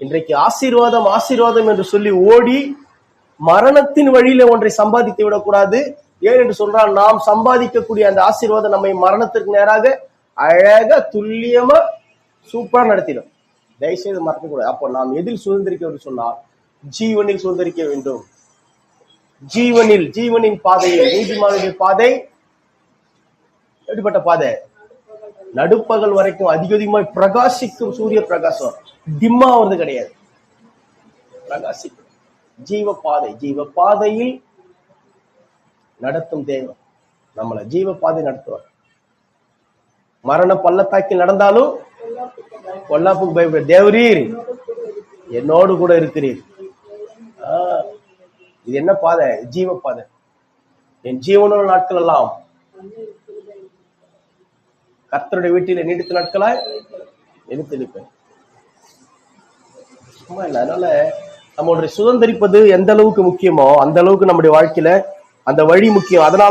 இன்றைக்கு ஆசீர்வாதம் ஆசீர்வாதம் என்று சொல்லி ஓடி மரணத்தின் வழியில ஒன்றை சம்பாதித்து விடக்கூடாது. ஏன் என்று சொல்றால், நாம் சம்பாதிக்கக்கூடிய அந்த ஆசீர்வாதம் நம்மை மரணத்திற்கு நேராக அழகா துல்லியமா சூப்பரா நடத்திடும். தயவுசெய்து மறக்கக்கூடாது. அப்போ நாம் எதில் சுதந்திரிக்க சொன்னால் ஜீவனில் சுதந்திரிக்க வேண்டும். ஜீவனின் பாதையில். நீதிமானுடைய பாதை எப்படிப்பட்ட பாதை? நடுப்பகல் வரைக்கும் அதிகமாய் பிரகாசிக்கும் சூரிய பிரகாசம், டிம்மா வருது கிடையாது, பிரகாசிக்கும். ஜீவ பாதையில் நடத்தும் தேவன் நம்மளை ஜீவ பாதை நடத்துவார். மரண பள்ளத்தாக்கில் நடந்தாலும் பொல்லாப்புக்கு பயப்பட தேவரீர் என்னோடு கூட இருக்கிறீர். இது என்ன பாதை? ஜீவ பாதை. என் ஜீவனோட நாட்கள் எல்லாம் கர்த்தருடைய வீட்டில நீடித்த நாட்களாய் எடுத்திருப்பேன். சும்மா இல்லை. அதனால நம்மளுடைய சுதந்திரிப்பது எந்த அளவுக்கு முக்கியமோ அந்த அளவுக்கு நம்முடைய வாழ்க்கையில அந்த வழி முக்கியம். அதனால